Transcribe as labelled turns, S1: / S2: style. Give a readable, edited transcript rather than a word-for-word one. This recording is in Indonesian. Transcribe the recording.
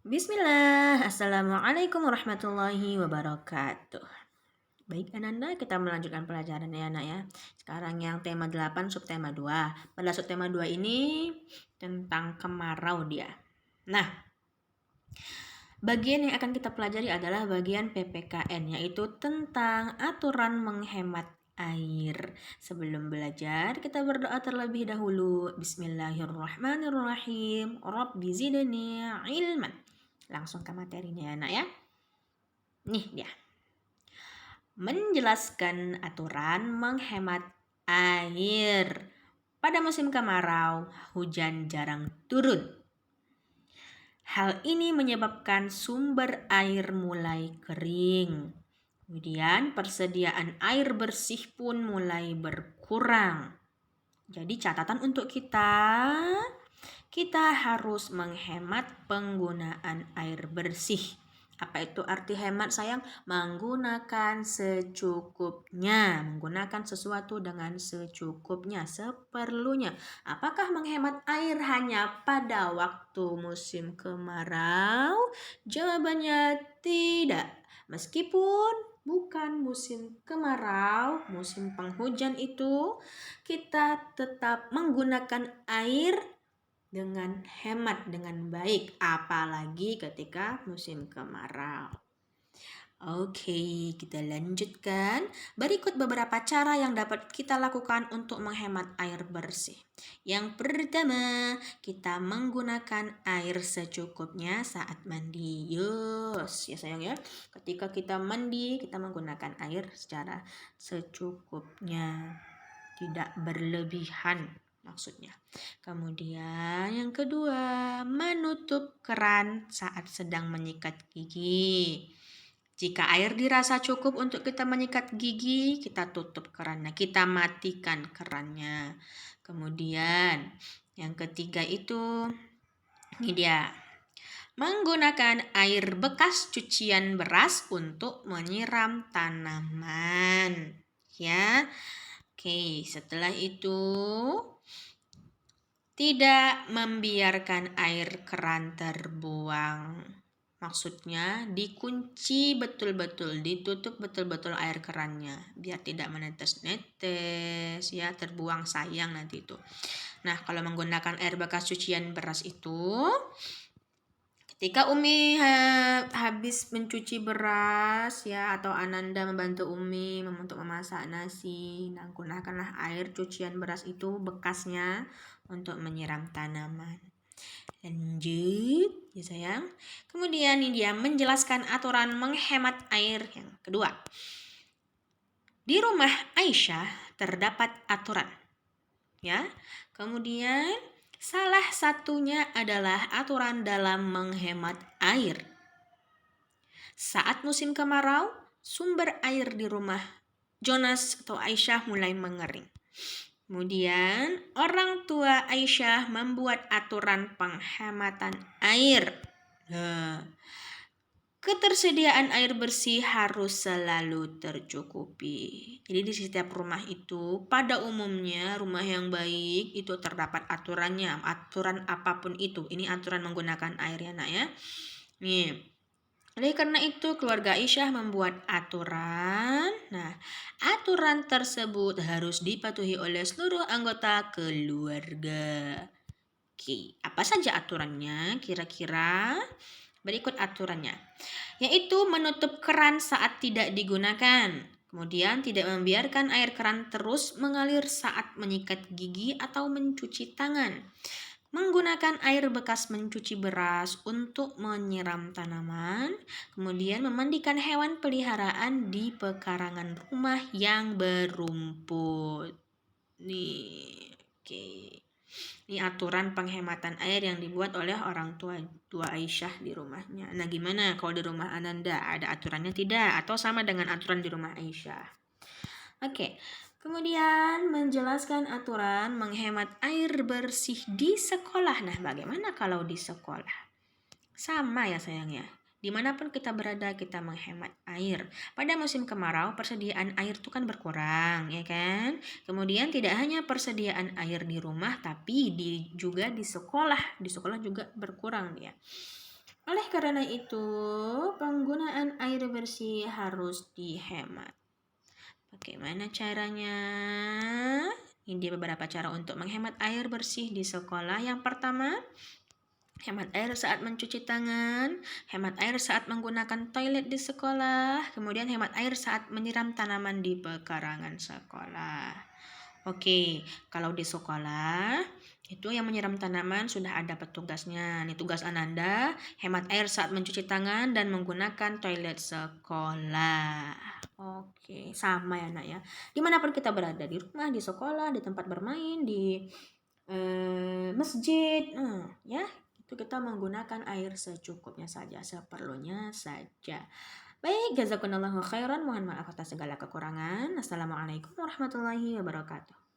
S1: Bismillah, Assalamualaikum warahmatullahi wabarakatuh. Baik Ananda, kita melanjutkan pelajaran ya anak ya. Sekarang yang tema 8 subtema 2. Pada subtema 2 ini tentang kemarau dia. Nah, bagian yang akan kita pelajari adalah bagian PPKN, yaitu tentang aturan menghemat air. Sebelum belajar, kita berdoa terlebih dahulu. Bismillahirrahmanirrahim. Rabbi zidni ilman. Langsung ke materinya ya anak ya. Nih dia. Menjelaskan aturan menghemat air. Pada musim kemarau, hujan jarang turun. Hal ini menyebabkan sumber air mulai kering. Kemudian persediaan air bersih pun mulai berkurang. Jadi catatan untuk kita harus menghemat penggunaan air bersih. Apa itu arti hemat sayang? Menggunakan secukupnya. Menggunakan sesuatu dengan secukupnya, seperlunya. Apakah menghemat air hanya pada waktu musim kemarau? Jawabannya tidak. Meskipun bukan musim kemarau, musim penghujan itu, kita tetap menggunakan air dengan hemat, dengan baik, apalagi ketika musim kemarau. Oke, kita lanjutkan. Berikut beberapa cara yang dapat kita lakukan untuk menghemat air bersih. Yang pertama, kita menggunakan air secukupnya saat mandi. Yes, ya sayang ya. Ketika kita mandi, kita menggunakan air secara secukupnya, tidak berlebihan maksudnya. Kemudian yang kedua, menutup keran saat sedang menyikat gigi. Jika air dirasa cukup untuk kita menyikat gigi, kita tutup kerannya, kita matikan kerannya. Kemudian yang ketiga itu, ini dia, menggunakan air bekas cucian beras untuk menyiram tanaman. Ya, oke, setelah itu tidak membiarkan air keran terbuang. Maksudnya dikunci betul-betul, ditutup betul-betul air kerannya biar tidak menetes-netes ya, terbuang sayang nanti itu. Nah, kalau menggunakan air bekas cucian beras itu, ketika Umi habis mencuci beras ya, atau Ananda membantu Umi untuk memasak nasi, nah gunakanlah air cucian beras itu bekasnya untuk menyiram tanaman. Lanjut ya sayang. Kemudian ini dia menjelaskan aturan menghemat air yang kedua. Di rumah Aisyah terdapat aturan. Ya. Kemudian salah satunya adalah aturan dalam menghemat air. Saat musim kemarau, sumber air di rumah Jonas atau Aisyah mulai mengering. Kemudian orang tua Aisyah membuat aturan penghematan air. Ketersediaan air bersih harus selalu tercukupi. Jadi di setiap rumah itu, pada umumnya rumah yang baik itu terdapat aturannya, aturan apapun itu. Ini aturan menggunakan air ya nak ya. Nih. Oleh karena itu keluarga Aisyah membuat aturan. Nah, aturan tersebut harus dipatuhi oleh seluruh anggota keluarga. Oke, apa saja aturannya kira-kira? Berikut aturannya, yaitu menutup keran saat tidak digunakan. Kemudian tidak membiarkan air keran terus mengalir saat menyikat gigi atau mencuci tangan. Menggunakan air bekas mencuci beras untuk menyiram tanaman. Kemudian memandikan hewan peliharaan di pekarangan rumah yang berumput. Nih, oke. Ini aturan penghematan air yang dibuat oleh orang tua Aisyah di rumahnya. Nah, gimana kalau di rumah Ananda? Ada aturannya tidak? Atau sama dengan aturan di rumah Aisyah? Oke. Kemudian menjelaskan aturan menghemat air bersih di sekolah. Nah, bagaimana kalau di sekolah? Sama ya sayangnya. Dimanapun kita berada, kita menghemat air. Pada musim kemarau, persediaan air itu kan berkurang, ya kan? Kemudian tidak hanya persediaan air di rumah, tapi juga di sekolah. Di sekolah juga berkurang ya. Oleh karena itu, penggunaan air bersih harus dihemat. Bagaimana caranya? Ini dia beberapa cara untuk menghemat air bersih di sekolah. Yang pertama, hemat air saat mencuci tangan, hemat air saat menggunakan toilet di sekolah, kemudian hemat air saat menyiram tanaman di pekarangan sekolah. Oke, kalau di sekolah itu yang menyiram tanaman sudah ada petugasnya. Nih tugas Ananda, hemat air saat mencuci tangan dan menggunakan toilet sekolah. Oke, sama ya nak ya. Dimanapun kita berada, di rumah, di sekolah, di tempat bermain, di masjid, ya itu kita menggunakan air secukupnya saja, seperlunya saja. Baik, jazakumullahu khairan. Mohon maaf atas segala kekurangan. Assalamualaikum warahmatullahi wabarakatuh.